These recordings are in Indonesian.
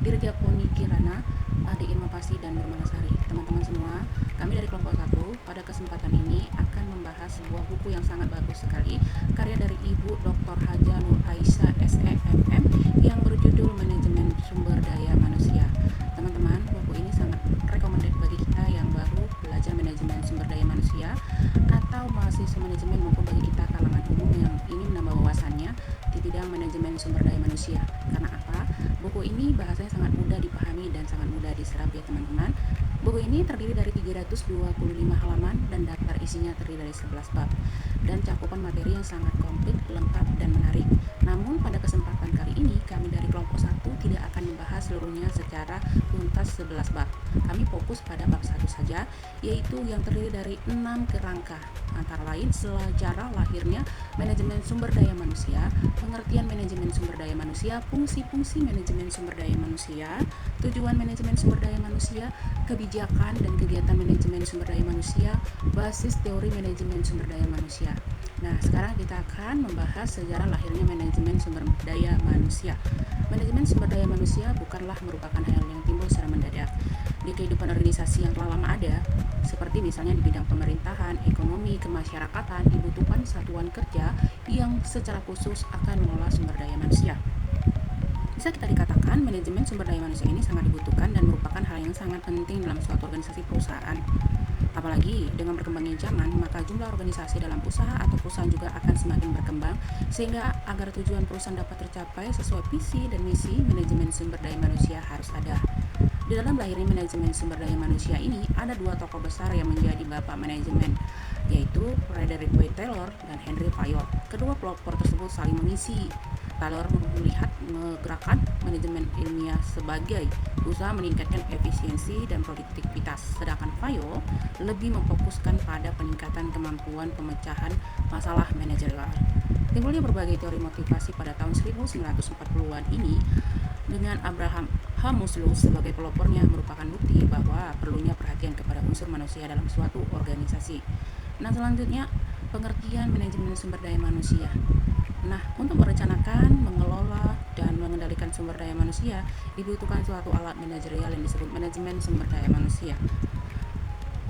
Dirgapuni Kirana, Ade Irma Pasi, dan Nurmalasari. Teman-teman semua, kami dari kelompok 1 pada kesempatan ini akan membahas sebuah buku yang sangat bagus sekali, karya dari Ibu Dr. Haja Nur Aisyah SEMM yang berjudul Manajemen Sumber Daya Manusia. Teman-teman, buku ini sangat recommended bagi kita yang baru belajar manajemen sumber daya manusia atau mahasiswa manajemen maupun bagi kita kalangan umum yang ingin menambah wawasannya di bidang manajemen sumber daya manusia. Karena apa? Buku ini bahasanya sangat mudah dipahami dan sangat mudah diserap ya teman-teman. Buku ini terdiri dari 325 halaman dan daftar isinya terdiri dari 11 bab dan cakupan materi yang sangat komplit, lengkap, dan menarik. Namun pada kesempatan kali ini kami dari kelompok 1 tidak akan membahas seluruhnya secara tuntas 11 bab. Kami fokus pada bab 1 saja, yaitu yang terdiri dari 6 kerangka, antara lain sejarah lahirnya manajemen sumber daya manusia, pengertian manajemen sumber daya manusia, fungsi-fungsi manajemen sumber daya manusia, tujuan manajemen sumber daya manusia, kebijakan dan kegiatan manajemen sumber daya manusia, basis teori manajemen sumber daya manusia. Nah, sekarang kita akan membahas sejarah lahirnya manajemen sumber daya manusia. Manajemen sumber daya manusia bukanlah merupakan hal yang timbul secara mendadak. Di kehidupan organisasi yang telah lama ada, seperti misalnya di bidang pemerintahan, ekonomi, kemasyarakatan, dibutuhkan satuan kerja yang secara khusus akan mengelola sumber daya manusia. Bisa kita dikatakan manajemen sumber daya manusia ini sangat dibutuhkan dan merupakan hal yang sangat penting dalam suatu organisasi perusahaan. Apalagi dengan berkembangnya zaman, maka jumlah organisasi dalam usaha atau perusahaan juga akan semakin berkembang, sehingga agar tujuan perusahaan dapat tercapai sesuai visi dan misi, manajemen sumber daya manusia harus ada. Di dalam lahirnya manajemen sumber daya manusia ini, ada dua tokoh besar yang menjadi bapak manajemen, yaitu Frederick W. Taylor dan Henry Fayol. Kedua pelopor tersebut saling mengisi. Taylor melihat menggerakkan manajemen ilmiah sebagai usaha meningkatkan efisiensi dan produktivitas, sedangkan Fayol lebih memfokuskan pada peningkatan kemampuan pemecahan masalah manajerial. Timbulnya berbagai teori motivasi pada tahun 1940-an ini dengan Abraham H. Maslow sebagai pelopornya merupakan bukti bahwa perlunya perhatian kepada unsur manusia dalam suatu organisasi. Nah, selanjutnya pengertian manajemen sumber daya manusia. Nah, untuk merencanakan, mengelola, dan mengendalikan sumber daya manusia dibutuhkan suatu alat manajerial yang disebut manajemen sumber daya manusia.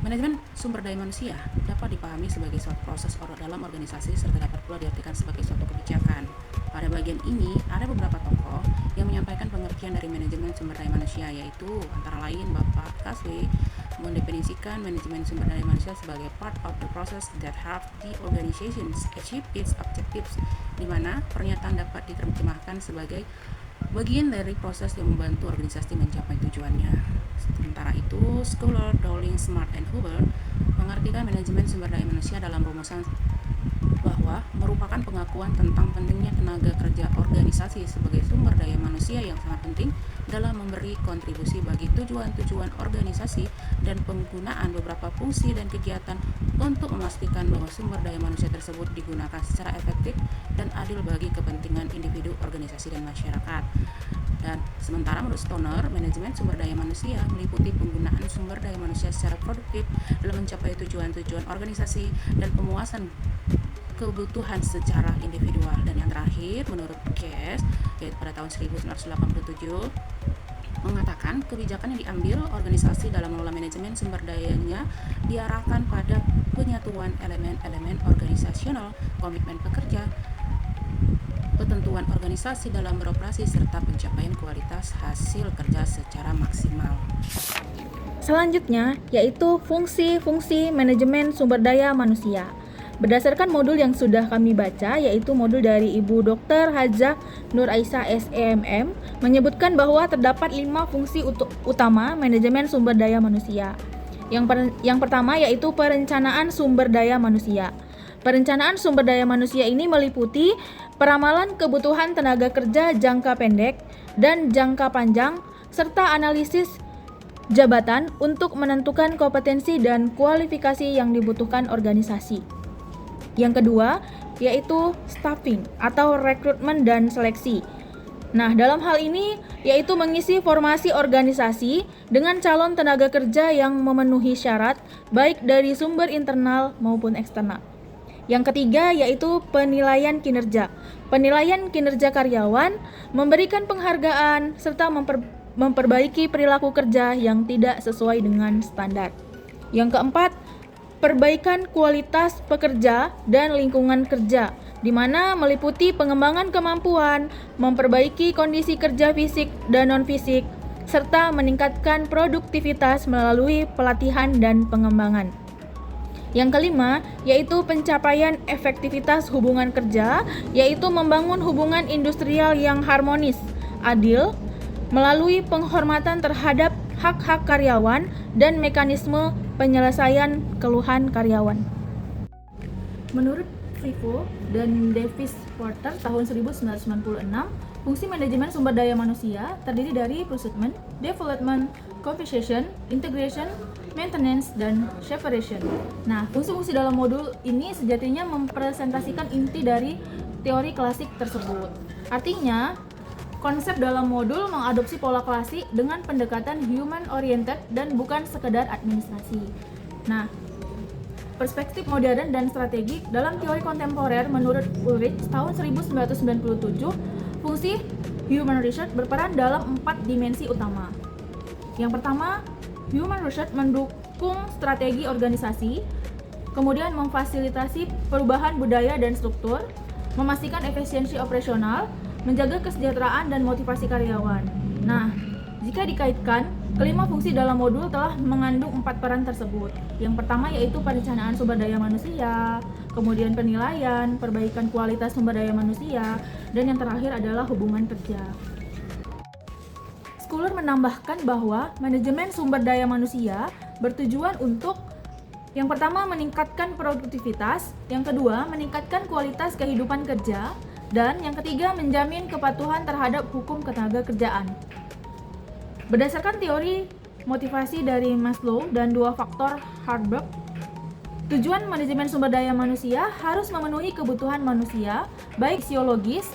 Manajemen sumber daya manusia dapat dipahami sebagai suatu proses dalam organisasi serta dapat pula diartikan sebagai suatu kebijakan. Pada bagian ini ada beberapa tokoh yang menyampaikan pengertian dari manajemen sumber daya manusia, yaitu antara lain Bapak Kaswe mendefinisikan manajemen sumber daya manusia sebagai part of the process that help the organization achieve its objectives, di mana pernyataan dapat diterjemahkan sebagai bagian dari proses yang membantu organisasi mencapai tujuannya. Sementara itu, Scholar, Dowling, Smart, and Huber mengartikan manajemen sumber daya manusia dalam rumusan bahwa merupakan pengakuan tentang pentingnya tenaga kerja organisasi sebagai sumber daya manusia yang sangat penting dalam memberi kontribusi bagi tujuan-tujuan organisasi dan penggunaan beberapa fungsi dan kegiatan untuk memastikan bahwa sumber daya manusia tersebut digunakan secara efektif dan adil bagi kepentingan individu, organisasi, dan masyarakat. Dan sementara menurut Stoner, manajemen sumber daya manusia meliputi penggunaan sumber daya manusia secara produktif dalam mencapai tujuan-tujuan organisasi dan pemuasan kebutuhan secara individual. Dan yang terakhir menurut Case, yaitu pada tahun 1987 mengatakan kebijakan yang diambil organisasi dalam mengelola manajemen sumber dayanya diarahkan pada penyatuan elemen-elemen organisasional, komitmen pekerja, ketentuan organisasi dalam beroperasi, serta pencapaian kualitas hasil kerja secara maksimal. Selanjutnya, yaitu fungsi-fungsi manajemen sumber daya manusia. Berdasarkan modul yang sudah kami baca, yaitu modul dari Ibu Dr. Haja Nur Aisyah SEMM, menyebutkan bahwa terdapat 5 fungsi utama manajemen sumber daya manusia. Yang pertama yaitu perencanaan sumber daya manusia. Perencanaan sumber daya manusia ini meliputi peramalan kebutuhan tenaga kerja jangka pendek dan jangka panjang, serta analisis jabatan untuk menentukan kompetensi dan kualifikasi yang dibutuhkan organisasi. Yang kedua, yaitu staffing atau rekrutmen dan seleksi. Nah, dalam hal ini yaitu mengisi formasi organisasi dengan calon tenaga kerja yang memenuhi syarat baik dari sumber internal maupun eksternal. Yang ketiga yaitu penilaian kinerja. Penilaian kinerja karyawan, memberikan penghargaan serta memperbaiki perilaku kerja yang tidak sesuai dengan standar. Yang keempat, perbaikan kualitas pekerja dan lingkungan kerja, di mana meliputi pengembangan kemampuan, memperbaiki kondisi kerja fisik dan non-fisik, serta meningkatkan produktivitas melalui pelatihan dan pengembangan. Yang kelima, yaitu pencapaian efektivitas hubungan kerja, yaitu membangun hubungan industrial yang harmonis, adil, melalui penghormatan terhadap hak-hak karyawan dan mekanisme penyelesaian keluhan karyawan. Menurut Frivo dan Davis Porter tahun 1996, fungsi manajemen sumber daya manusia terdiri dari recruitment, development, compensation, integration, maintenance, dan separation. Nah, fungsi-fungsi dalam modul ini sejatinya mempresentasikan inti dari teori klasik tersebut. Artinya, konsep dalam modul mengadopsi pola klasik dengan pendekatan human oriented dan bukan sekedar administrasi. Nah, perspektif modern dan strategik dalam teori kontemporer menurut Ulrich tahun 1997, fungsi human research berperan dalam 4 dimensi utama. Yang pertama, human research mendukung strategi organisasi, kemudian memfasilitasi perubahan budaya dan struktur, memastikan efisiensi operasional, menjaga kesejahteraan dan motivasi karyawan. Nah, jika dikaitkan, kelima fungsi dalam modul telah mengandung 4 peran tersebut. Yang pertama yaitu perencanaan sumber daya manusia, kemudian penilaian, perbaikan kualitas sumber daya manusia, dan yang terakhir adalah hubungan kerja. Schuler menambahkan bahwa manajemen sumber daya manusia bertujuan untuk yang pertama meningkatkan produktivitas, yang kedua meningkatkan kualitas kehidupan kerja, dan yang ketiga menjamin kepatuhan terhadap hukum ketenagakerjaan. Berdasarkan teori motivasi dari Maslow dan 2 faktor Harburg, tujuan manajemen sumber daya manusia harus memenuhi kebutuhan manusia, baik fisiologis,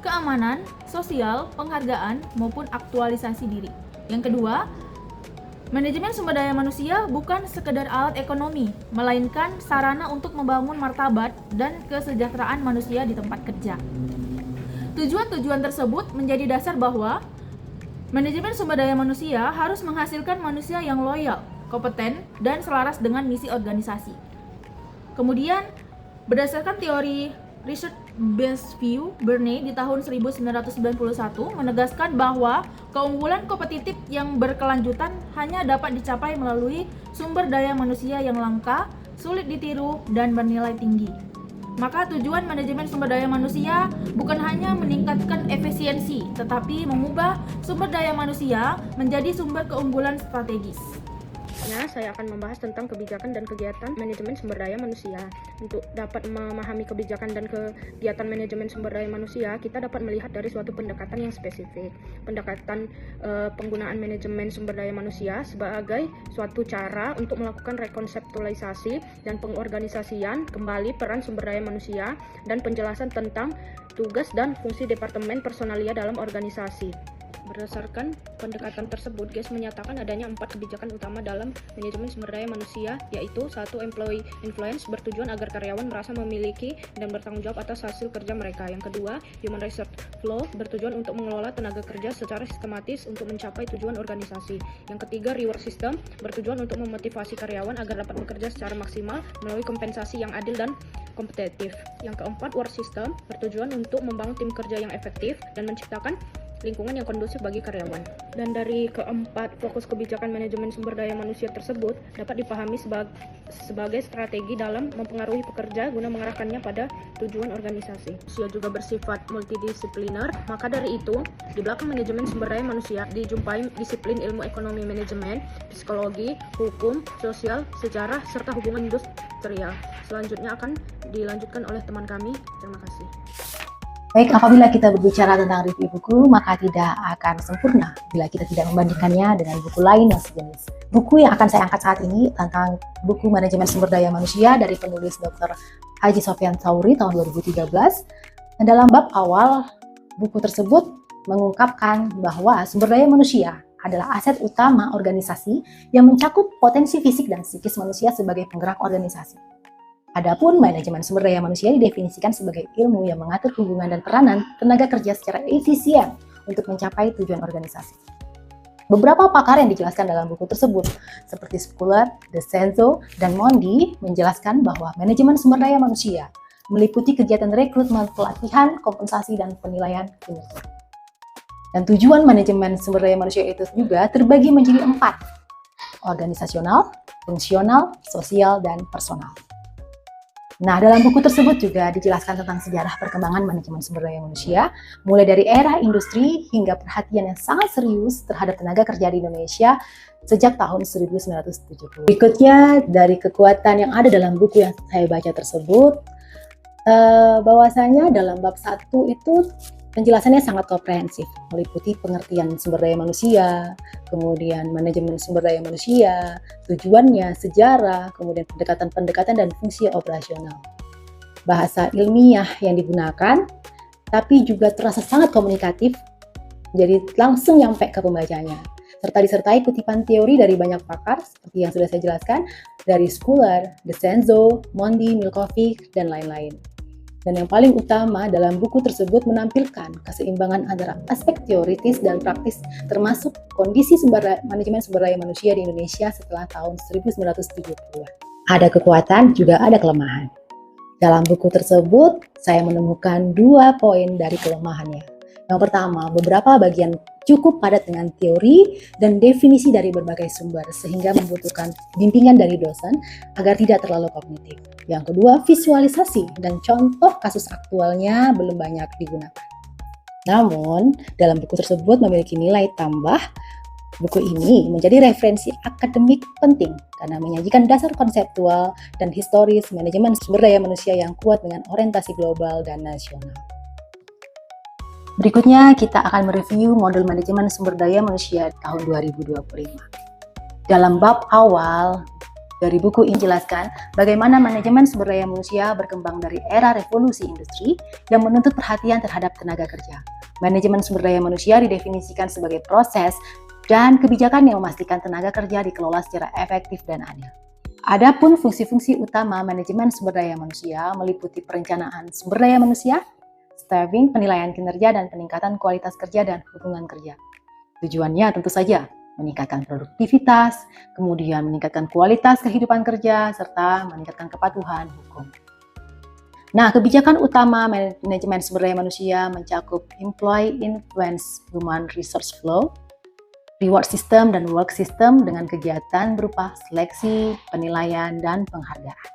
keamanan, sosial, penghargaan, maupun aktualisasi diri. Yang kedua, manajemen sumber daya manusia bukan sekedar alat ekonomi, melainkan sarana untuk membangun martabat dan kesejahteraan manusia di tempat kerja. Tujuan-tujuan tersebut menjadi dasar bahwa manajemen sumber daya manusia harus menghasilkan manusia yang loyal, kompeten, dan selaras dengan misi organisasi. Kemudian, berdasarkan teori Research Based View, Burney di tahun 1991 menegaskan bahwa keunggulan kompetitif yang berkelanjutan hanya dapat dicapai melalui sumber daya manusia yang langka, sulit ditiru, dan bernilai tinggi. Maka tujuan manajemen sumber daya manusia bukan hanya meningkatkan efisiensi, tetapi mengubah sumber daya manusia menjadi sumber keunggulan strategis. Saya akan membahas tentang kebijakan dan kegiatan manajemen sumber daya manusia. Untuk dapat memahami kebijakan dan kegiatan manajemen sumber daya manusia, kita dapat melihat dari suatu pendekatan yang spesifik. Pendekatan penggunaan manajemen sumber daya manusia sebagai suatu cara untuk melakukan rekonseptualisasi dan pengorganisasian kembali peran sumber daya manusia dan penjelasan tentang tugas dan fungsi departemen personalia dalam organisasi. Berdasarkan pendekatan tersebut, GES menyatakan adanya 4 kebijakan utama dalam manajemen sumber daya manusia, yaitu 1. Employee influence, bertujuan agar karyawan merasa memiliki dan bertanggung jawab atas hasil kerja mereka. Yang kedua, human resource flow, bertujuan untuk mengelola tenaga kerja secara sistematis untuk mencapai tujuan organisasi. Yang ketiga, reward system, bertujuan untuk memotivasi karyawan agar dapat bekerja secara maksimal melalui kompensasi yang adil dan kompetitif. Yang keempat, work system, bertujuan untuk membangun tim kerja yang efektif dan menciptakan lingkungan yang kondusif bagi karyawan. Dan dari keempat fokus kebijakan manajemen sumber daya manusia tersebut dapat dipahami sebagai strategi dalam mempengaruhi pekerja guna mengarahkannya pada tujuan organisasi. Manusia juga bersifat multidisipliner, maka dari itu di belakang manajemen sumber daya manusia dijumpai disiplin ilmu ekonomi manajemen, psikologi, hukum, sosial, sejarah, serta hubungan industrial. Selanjutnya akan dilanjutkan oleh teman kami. Terima kasih. Baik, apabila kita berbicara tentang review buku, maka tidak akan sempurna bila kita tidak membandingkannya dengan buku lain yang sejenis. Buku yang akan saya angkat saat ini tentang buku Manajemen Sumber Daya Manusia dari penulis Dr. Haji Sofyan Tsauri tahun 2013. Dan dalam bab awal, buku tersebut mengungkapkan bahwa sumber daya manusia adalah aset utama organisasi yang mencakup potensi fisik dan psikis manusia sebagai penggerak organisasi. Adapun manajemen sumber daya manusia didefinisikan sebagai ilmu yang mengatur hubungan dan peranan tenaga kerja secara efisien untuk mencapai tujuan organisasi. Beberapa pakar yang dijelaskan dalam buku tersebut, seperti Schuler, DeCenzo, dan Mondi, menjelaskan bahwa manajemen sumber daya manusia meliputi kegiatan rekrutmen, pelatihan, kompensasi, dan penilaian kinerja. Dan tujuan manajemen sumber daya manusia itu juga terbagi menjadi 4, organisasional, fungsional, sosial, dan personal. Nah, dalam buku tersebut juga dijelaskan tentang sejarah perkembangan manajemen sumber daya manusia, mulai dari era industri hingga perhatian yang sangat serius terhadap tenaga kerja di Indonesia sejak tahun 1970. Berikutnya, dari kekuatan yang ada dalam buku yang saya baca tersebut, bahwasanya dalam bab 1 itu penjelasannya sangat komprehensif, meliputi pengertian sumber daya manusia, kemudian manajemen sumber daya manusia, tujuannya, sejarah, kemudian pendekatan-pendekatan dan fungsi operasional. Bahasa ilmiah yang digunakan, tapi juga terasa sangat komunikatif, jadi langsung nyampe ke pembacanya. Serta disertai kutipan teori dari banyak pakar, seperti yang sudah saya jelaskan, dari Schuler, DeCenzo, Mondi, Milkovic, dan lain-lain. Dan yang paling utama dalam buku tersebut menampilkan keseimbangan antara aspek teoritis dan praktis termasuk kondisi manajemen sumber daya manusia di Indonesia setelah tahun 1970. Ada kekuatan, juga ada kelemahan. Dalam buku tersebut, saya menemukan 2 poin dari kelemahannya. Yang pertama, beberapa bagian cukup padat dengan teori dan definisi dari berbagai sumber sehingga membutuhkan bimbingan dari dosen agar tidak terlalu kognitif. Yang kedua, visualisasi dan contoh kasus aktualnya belum banyak digunakan. Namun, dalam buku tersebut memiliki nilai tambah. Buku ini menjadi referensi akademik penting karena menyajikan dasar konseptual dan historis manajemen sumber daya manusia yang kuat dengan orientasi global dan nasional. Berikutnya, kita akan mereview modul manajemen sumber daya manusia tahun 2025. Dalam bab awal dari buku ini jelaskan bagaimana manajemen sumber daya manusia berkembang dari era revolusi industri yang menuntut perhatian terhadap tenaga kerja. Manajemen sumber daya manusia didefinisikan sebagai proses dan kebijakan yang memastikan tenaga kerja dikelola secara efektif dan adil. Adapun fungsi-fungsi utama manajemen sumber daya manusia meliputi perencanaan sumber daya manusia, staffing, penilaian kinerja, dan peningkatan kualitas kerja dan hubungan kerja. Tujuannya tentu saja meningkatkan produktivitas, kemudian meningkatkan kualitas kehidupan kerja, serta meningkatkan kepatuhan hukum. Nah, kebijakan utama manajemen sumber daya manusia mencakup Employee Influence Human Resource Flow, Reward System, dan Work System dengan kegiatan berupa seleksi, penilaian, dan penghargaan.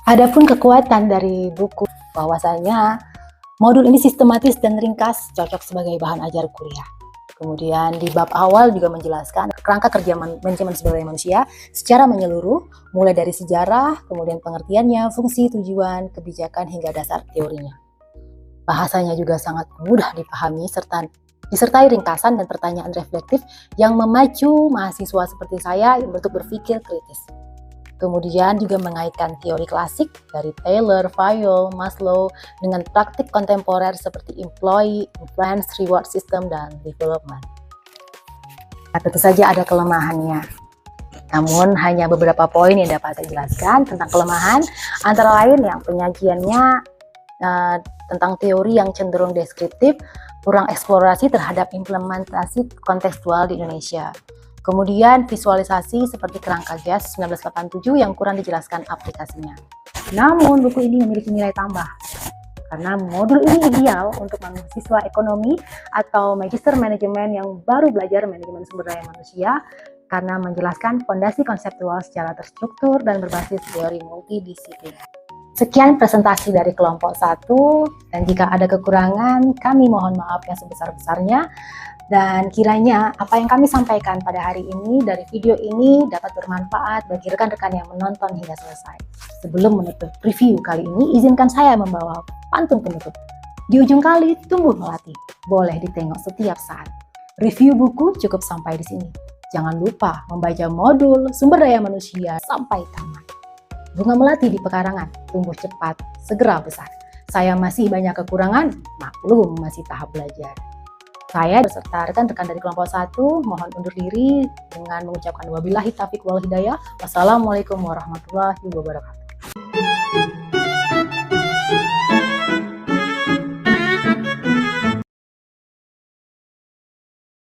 Adapun kekuatan dari buku bahwasanya modul ini sistematis dan ringkas, cocok sebagai bahan ajar kuliah. Kemudian di bab awal juga menjelaskan kerangka kerja manajemen sumber daya manusia secara menyeluruh, mulai dari sejarah, kemudian pengertiannya, fungsi, tujuan, kebijakan, hingga dasar teorinya. Bahasanya juga sangat mudah dipahami serta disertai ringkasan dan pertanyaan reflektif yang memacu mahasiswa seperti saya untuk berpikir kritis. Kemudian juga mengaitkan teori klasik dari Taylor, Fayol, Maslow dengan praktik kontemporer seperti Employee, Influence, Reward System, dan Development. Nah, tentu saja ada kelemahannya. Namun hanya beberapa poin yang dapat saya jelaskan tentang kelemahan, antara lain yang penyajiannya tentang teori yang cenderung deskriptif, kurang eksplorasi terhadap implementasi kontekstual di Indonesia. Kemudian visualisasi seperti kerangka GAS 1987 yang kurang dijelaskan aplikasinya. Namun buku ini memiliki nilai tambah karena modul ini ideal untuk mahasiswa ekonomi atau magister manajemen yang baru belajar manajemen sumber daya manusia karena menjelaskan fondasi konseptual secara terstruktur dan berbasis teori multidisiplin. Sekian presentasi dari kelompok 1, dan jika ada kekurangan kami mohon maaf yang sebesar-besarnya. Dan kiranya apa yang kami sampaikan pada hari ini dari video ini dapat bermanfaat bagi rekan-rekan yang menonton hingga selesai. Sebelum menutup review kali ini, izinkan saya membawa pantun penutup. Di ujung kali tumbuh melati, boleh ditengok setiap saat. Review buku cukup sampai di sini. Jangan lupa membaca modul sumber daya manusia sampai tamat. Bunga melati di pekarangan, tumbuh cepat, segera besar. Saya masih banyak kekurangan, maklum masih tahap belajar. Saya beserta rekan-rekan dari kelompok 1 mohon undur diri dengan mengucapkan wabillahi taufiq wal hidayah. Wassalamualaikum warahmatullahi wabarakatuh.